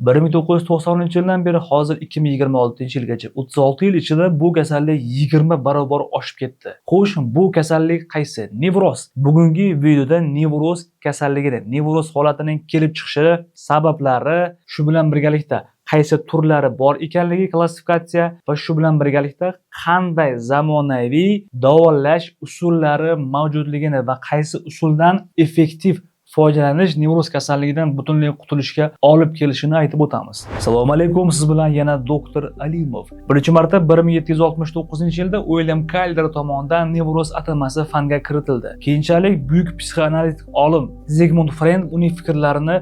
1990-yildan beri hozir 2026-yilgacha 36 yil ichida bu kasallik 20 barobar oshib ketdi. Xo'sh, bu kasallik qaysi? Nevroz. Bugungi videoda nevroz kasalligini, nevroz holatining kelib chiqishi sabablari, shu bilan birgalikda qaysi turlari bor ekanligi klassifikatsiya va shu bilan birgalikda qanday zamonaviy davolash usullari mavjudligini va qaysi usuldan effektiv foydalanish nevroz kasalligidan butunlay qutulishga olib kelishini aytib o'tamiz. Assalomu alaykum, siz bilan yana doktor Alimov. Birinchi marta 1769-yilda William Kayler tomonidan nevroz atamasi fanga kiritildi. Keyinchalik buyuk psixoanalitik olim Sigmund Freud uning fikrlarini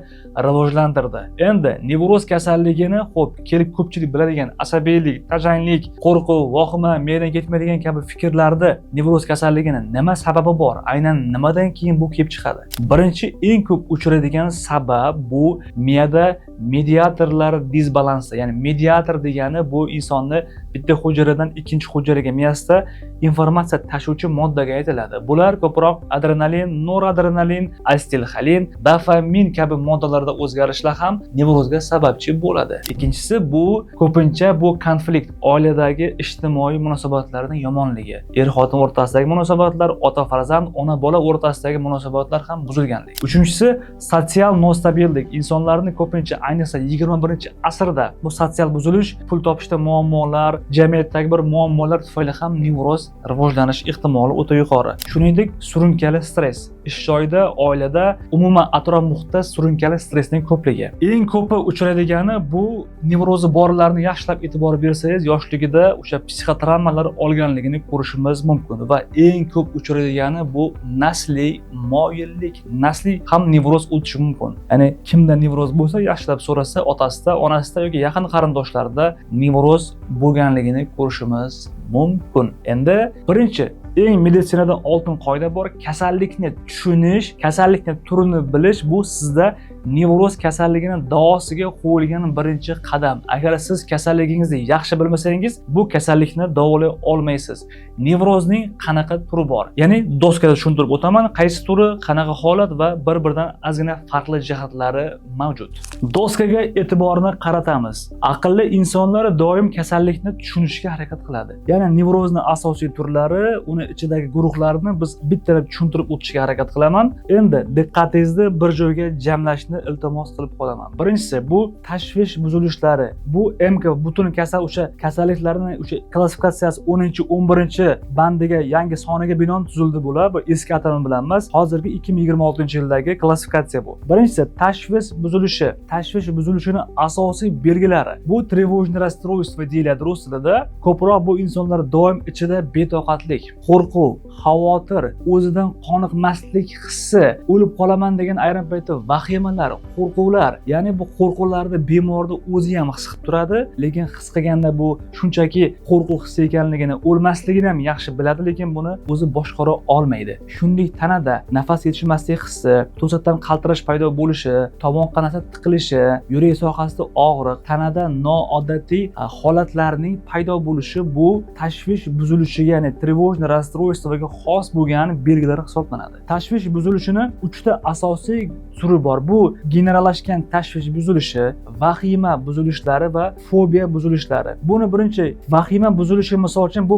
rivojlantirdi. Endi nevroz kasalligini kelib ko'pchilik biladigan asabiylik, tajanglik, qo'rquv, vahima, miyada ketmaydigan kabi fikrlarda nevroz kasalligini nima sababi bor? Aynan nimadan keyin bu kelib chiqadi? Birinchi eng ko'p uchraydigan sabab bu miyada mediatorlar disbalansi. Ya'ni mediator degani bu insonni bitta hujayradan ikkinchi hujayraga miyasida informatsiya tashuvchi moddaga aytiladi. Bular ko'proq adrenalin, noradrenalin, asetilxolin, dopamin kabi moddalarda o'zgarishlar ham nevrozga sababchi bo'ladi. Ikkinchisi bu ko'pincha bu konflikt, oiladagi ijtimoiy munosabatlarning yomonligi, er-xotin o'rtasidagi munosabatlar, ota-farzand, ona-bola o'rtasidagi munosabatlar ham buzilganligi. Uchinchisi sotsial nostabillik. Insonlarni ko'pincha ayniqsa 21-asrda bu sotsial buzilish, pul topishda muammolar, jamiyatdagi bir muammolar tufayli ham nevroz rivojlanish ehtimoli o'ta yuqori. Shuningdek, surunkali stress. Ish joyida, oilada, umuman atrof muhitda surunkali stressning ko'pligi. Eng ko'pi uchraydigani bu nevrozi borlarni yaxshilab e'tibor bersangiz, yoshligida o'sha psixotravmalar olganligini ko'rishimiz mumkin va eng ko'p uchraydigani bu nasliy moyillik. Nasliy ham nevroz o'tishi mumkin. Ya'ni kimda nevroz bo'lsa, yaxshilab so'rasa, otasida, onasida yoki yaqin qarindoshlarida nevroz bo'lganligini ko'rishimiz mumkin. Endi birinchi eng meditsinada oltin qoida bor. Kasallikni tushunish, kasallikni turini bilish bu sizda nevroz kasalligini davosiga qo'yilgan birinchi qadam. Agar siz kasalligingizni yaxshi bilmasangiz, bu kasallikni davolay olmaysiz. Nevrozning qanaqa turi bor? Ya'ni doskada tushuntirib o'taman, qaysi turi, qanaqa holat va bir-biridan ozgina farqli jihatlari mavjud. Doskaga e'tiborni qaratamiz. Aqlli insonlar doim kasallikni tushunishga harakat qiladi. Ya'ni nevrozning asosiy turlari, uni ichidagi guruhlarni biz bittalab tushuntirib o'tishga harakat qilaman. Endi diqqatingizni bir joyga jamlashni iltimos qilib qolaman. Birinchisi bu tashvish buzilishlari. Bu MK butun o'sha kasalliklarning o'sha klassifikatsiyasi 10-11 bandiga yangi soniga binoan tuzildi bular. Bu eski atama bilan emas, hozirgi 2026-yildagi klassifikatsiya bu. Birinchisi tashvish buzilishi. Tashvish buzilishining asosiy belgilari. Bu trevojniy расстройство deyiladi rus tilida. Ko'proq bu insonlar doim ichida betoqatlik, qo'rquv, xavotir, o'zidan qoniqmaslik hissi, o'lib qolaman degan ayrim paytda vahimalar, qo'rquvlar. Ya'ni bu qo'rquvlarni bemorda o'zi ham his qilib turadi, lekin his qilganda bu shunchaki qo'rquv hissi ekanligini, o'lmasligini ham yaxshi biladi, lekin buni o'zi boshqara olmaydi. Shuningdek, tanada nafas yetishmaslik hissi, to'satdan qaltirash paydo bo'lishi, tomoq qanoti tiqilishi, yurak sohasida og'riq, tanada noodatiy holatlarning paydo bo'lishi bu tashvish buzilishiga, ya'ni trevojniy расстройствоga xos bo'lgan belgilar hisoblanadi. Tashvish buzilishini 3 ta asosiy turi bor. Bu generallashgan tashvish buzilishi, vahima buzilishlari va fobiya buzilishlari. Buni birinchi vahima buzilishi misol uchun bu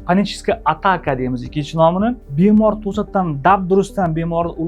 panichеская ataka deymiz ikkinchi nomini. Bemor to'satdan dabdurustdan bemorning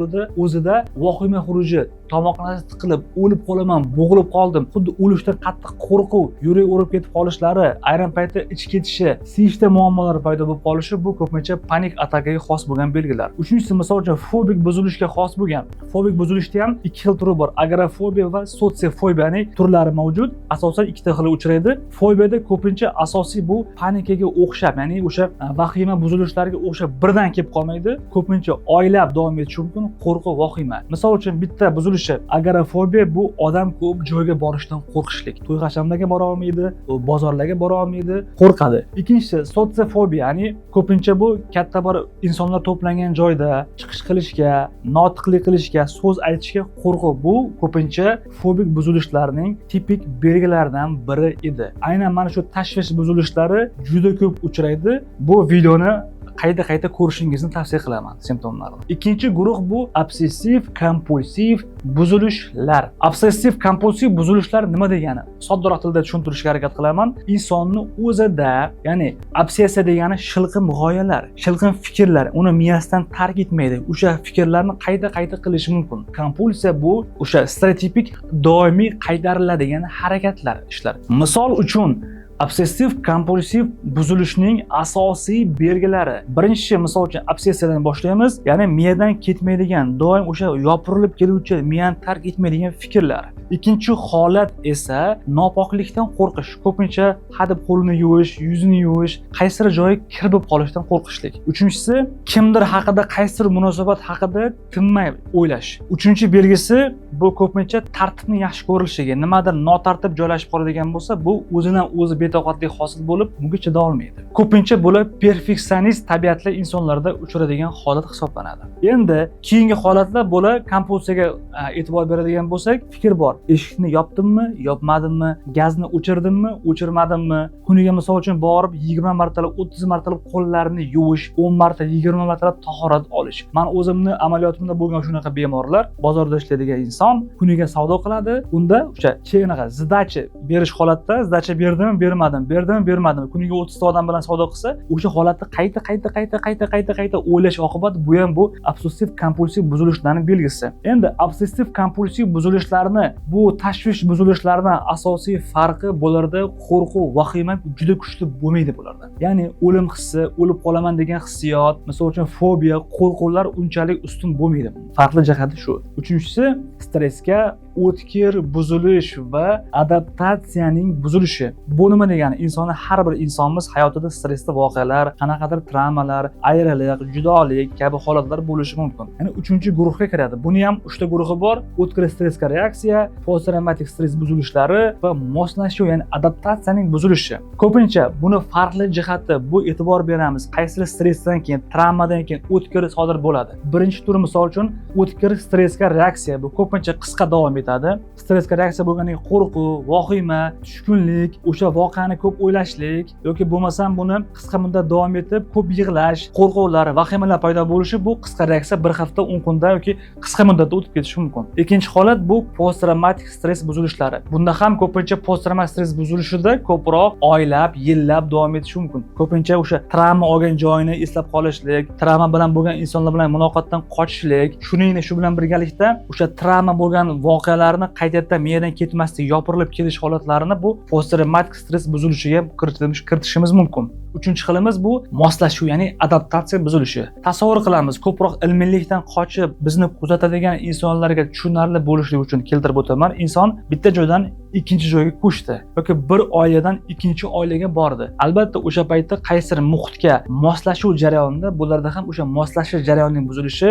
o'zida vahima xuruji, tomoqlari tiqilib, o'lib qolaman, bo'g'ilib qoldim, xuddi o'lishdan qattiq qo'rquv, yurak urib ketib qolishlari, ayrim paytda ich ketishi, siyishda muammolar paydo bo'lib qolishi bu ko'pincha panik atakaga xos bo'lgan belgilar. Uchinchisi misol uchun fobik buzilishga xos bo'lgan. Fobik buzilishda ham ikki xil turi bor. Agorafobiya va sotsiofobiyaning turlari mavjud. Asosan ikkita xil uchraydi. Fobiyada ko'pincha asosiy bu panikaga o'xshab, ya'ni o'sha vahima buzilishlariga o'xshab birdan kelib qolmaydi. Ko'pincha oylab davom etishi mumkin, qo'rquv, vahima. Misol uchun bitta buzilishi agorafobiya bu odam ko'p joyga borishdan qo'rqishlik. To'y hashamlarga bora olmaydi, bozorlarga bora olmaydi, qo'rqadi. Ikkinchisi sotsiofobiya, ya'ni ko'pincha bu katta bir insonlar to'plangan joyda chiqish qilishga, notiqlik qilishga, so'z aytishga qo'rquv. Bu ko'pincha fobik buzilishlarning tipik belgilaridan biri edi. Aynan mana shu tashvish buzilishlari juda ko'p uchraydi. Bu videoni qayta ko'rishingizni tavsiya qilaman simptomlarni. Ikkinchi guruh bu obsessiv kompulsiv buzilishlar. Obsessiv kompulsiv buzilishlar nima degani? Soddaroq tilda tushuntirishga harakat qilaman. Insonni o'zida, ya'ni obsessiya degani shilqim g'oyalar, shilqim fikrlar uni miyasidan tark etmaydi. O'sha fikrlarni qayta qilishi mumkin. Kompulsiya bu o'sha stereotipik doimiy qaytariladigan harakatlar, ishlar. Misol uchun obsessiv kompulsiv buzilishning asosiy belgilari. Birinchi, misol uchun obsessiyadan boshlaymiz. Ya'ni miyadan ketmaydigan, doim o'sha yopirilib keluvchi, miyani tark etmaydigan fikrlar. Ikkinchi holat esa nopoklikdan qo'rqish. Ko'pincha hadeb qo'lini yuvish, yuzini yuvish, qaysidir joyga kirib qolishdan qo'rqishlik. Uchinchisi, kimdir haqida, qaysidir munosabat haqida tinmay o'ylash. Uchinchi belgisi bu ko'pincha tartibni yaxshi ko'rilishligi. Nimadir notartib joylashib qoladigan bo'lsa, bu o'zidan o'zi betoqatlik hosil bo'lib, bunga chida olmaydi. Ko'pincha bular perfeksionist tabiatli insonlarda uchraydigan holat hisoblanadi. Endi keyingi holatlar bular kompulsiyaga e'tibor beradigan bo'lsak, fikr bor. Eshikni yopdimmi, yopmadimmi, gazni o'chirdimmi, o'chirmadimmi? Kuniga misol uchun borib 20 martalab, 30 martalab qo'llarini yuvish, 10 marta, 20 martalab tahorat olish. Men o'zimni amaliyotimda bo'lgan shunaqa bemorlar, bozorda ishlaydigan inson kuniga savdo qiladi. Unda o'sha chenaqa zidachi berish holatda, zidachi berdimmi, bermadim. Kuniga 30 ta odam bilan savdo qilsa, o'sha holatni qayta o'ylash oqibat bu obsessiv kompulsiv buzilishlarning belgisi. Endi obsessiv kompulsiv buzilishlarni, bu tashvish buzilishlardan asosiy farqi bularda qo'rquv, vahima juda kuchli bo'lmaydi bularda. Ya'ni o'lim hissi, o'lib qolaman degan hissiyot, misol uchun fobiya, qo'rquvlar unchalik ustun bo'lmaydi. Farqli jihati shu. Uchinchisi, stressga o'tkir buzilish va adaptatsiyaning buzilishi. Bu nima degani? Har bir insonimiz hayotida stressli voqealar, qanaqadir travmalar, ayriliq, judolik kabi holatlar bo'lishi mumkin. Ya'ni 3-guruhga kiradi. Buni ham 3ta guruhi bor. O'tkir stressga reaksiya, post-travmatik stress buzilishlari va moslashuv, ya'ni adaptatsiyaning buzilishi. Ko'pincha buni farqli jihati bu e'tibor beramiz. Qaysi stressdan keyin, travmadan keyin o'tkir sodir bo'ladi. Birinchi turi misol uchun o'tkir stressga reaksiya. Bu ko'pincha qisqa davom etadi. Stressga reaksiya bo'lganidan qo'rquv, vahima, tushkunlik, o'sha voqeani ko'p o'ylashlik yoki bo'lmasam buni qisqa muddat davom etib ko'p yig'lash, qo'rquvlar, vahimalar paydo bo'lishi, bu qisqa reaksiya 1 hafta 10 kunda yoki qisqa muddatda o'tib ketishi mumkin. Ikkinchi holat bu post-travmatik stress buzilishlari. Bunda ham ko'pincha post-travmatik stress buzilishida ko'proq oylab, yillab davom etishi mumkin. Ko'pincha o'sha travma olgan joyini eslab qolishlik, travma bilan bo'lgan insonlar bilan muloqotdan qochishlik, shuningdek shu bilan birgalikda o'sha travma bo'lgan voqealarni qaytadan miyadan ketmaslik, yopirilib ketish holatlarini bu post-travmatik stress buzilishiga kiritishimiz mumkin. Uchinchi xilimiz bu moslashuv, ya'ni adaptatsiya buzilishi. Tasavvur qilamiz, ko'proq ilmiylikdan qochib bizni kuzatadigan insonlarga tushunarli bo'lishlik uchun keltirib o'taman. Inson bitta joydan ikkinchi joyga ko'chdi yoki bir oiladan ikkinchi oilaga bordi. Albatta o'sha paytda qaysidir muhitga moslashuv jarayonida bularda ham o'sha moslashish jarayonining buzilishi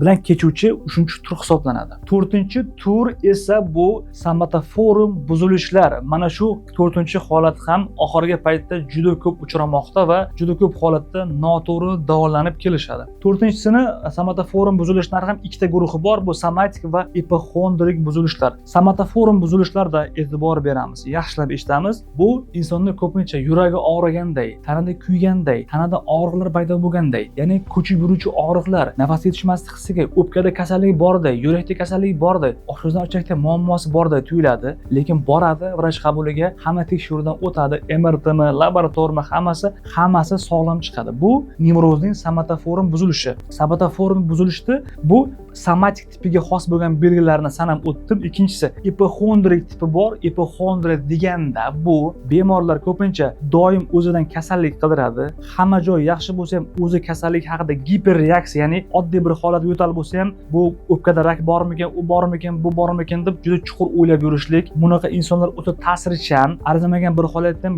bilan kechuvchi 3-tur hisoblanadi. 4-tur esa bu somatoforum buzilishlar. Mana shu 4-holat ham oxirgi paytda juda ko'p uchramoqda va juda ko'p holatda noto'g'ri davolanib kelishadi. 4-sini somatoforum buzilishlar ham 2ta guruhi bor. Bu somatik va ipokondrik buzilishlar. Somatoforum buzilishlarda e'tibor beramiz, yaxshilab eshitamiz. Bu insonni ko'pincha yuragi og'riganday, tanada kuyganday, tanada og'riqlar paydo bo'lganday, ya'ni ko'chib yuruvchi og'riqlar, nafas yetishmaslik hissiga, o'pkada kasallik borday, yurakda kasallik borday, oshqozon ichakda muammosi borday tuyuladi, lekin boradi vrach qabuliga, hamma tekshiruvdan o'tadi, MRTmi, laboratormi, hammasi sog'lom chiqadi. Bu nevrozning somatoforum buzilishi. Somatoforum buzilishda bu somatik tipiga xos bo'lgan belgilarni sanab o'tdim. Ikkinchisi ipokondrik tipi bor. Ipokondriya deganda bu bemorlar ko'pincha doim o'zidan kasallik qidiradi. Hamma joy yaxshi bo'lsa ham o'zi kasallik haqida giperreaksiya, ya'ni oddiy bir holat yo'tal bo'lsa ham bu o'pkada rak bormikan, u bormikan, bu bormikan deb juda chuqur o'ylab yurishlik. Bunaqa insonlar o'ta ta'sirchan, arzimagan bir holatdan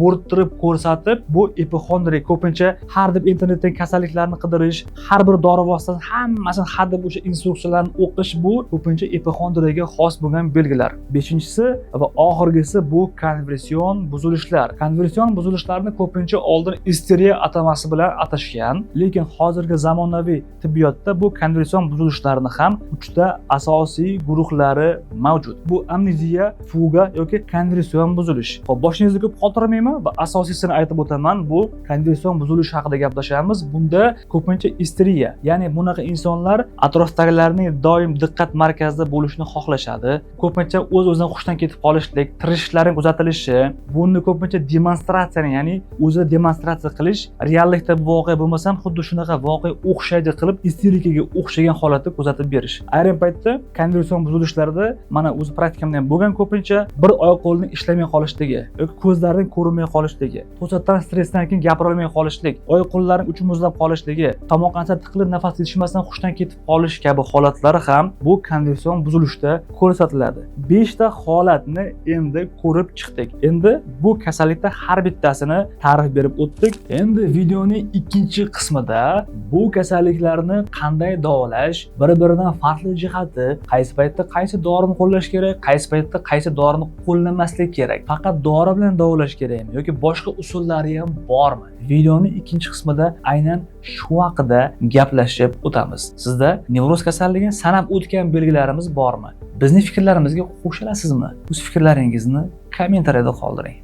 bo'rttirib ko'rsatib, bu ipokondriya. Ko'pincha har deb internetdan kasalliklarni qidirish, har bir dori vositasini hammasini har deb o'sha bo'yicha instruksiyalarni o'qish bu ko'pincha ipixondriyaga xos bo'lgan belgilar. 5-inchisi va oxirgisi bu konversion buzilishlar. Konversion buzilishlarni ko'pincha oldin isteriya atamasi bilan atashgan, lekin hozirgi zamonaviy tibbiyotda bu konversion buzilishlarini ham 3 ta asosiy guruhlari mavjud. Bu amneziya, fuga yoki konversion buzilish. Xo'p, boshingizni ko'p qoldirmayman va asosiysini aytib o'taman. Bu konversion buzilish haqida gaplashamiz. Bunda ko'pincha isteriya, ya'ni bunaqa insonlar atrofdagilarning doim diqqat markazida bo'lishni xohlashadi. Ko'pincha o'z-o'zidan xushdan ketib qolishlik, tirishishlarning kuzatilishi, buni ko'pincha demonstratsiyani, ya'ni o'zini demonstratsiya qilish, reallikda bu voqea bo'lmasa ham xuddi shunaqa voqea o'xshaydi qilib isterikaga o'xshagan holatda kuzatib berish. Ayrim paytda konversion buzilishlarda mana o'z praktikamda ham bo'lgan, ko'pincha bir oyoq qo'lning ishlamay qolishligi yoki ko'zlarning ko'rinmay qolishligi, to'satdan stressdan keyin gapira olmay qolishlik, oyoq qo'llarning uchi muzlab qolishligi, tomoq ancha tiqilib nafas yetishmasdan hushdan ketib qolish kabi holatlari ham bu konversion buzilishda ko'rsatiladi. 5 ta holatni endi ko'rib chiqdik. Endi bu kasallikda har bittasini ta'rif berib o'tdik. Endi videoning ikkinchi qismida bu kasalliklarni qanday davolash, bir-biridan farqli jihati, qaysi paytda qaysi dorini qo'llash kerak, qaysi paytda qaysi dorini qo'llamaslik kerak, faqat dori bilan davolash kerakmi yoki boshqa usullari ham bormi? Videoning ikkinchi qismida aynan shu haqida gaplashib o'tamiz. Sizda nevroz kasalligini sanab o'tgan belgilarimiz bormi? Bizning fikrlarimizga qo'shilasizmi? O'z fikrlaringizni kommentariyada qoldiring.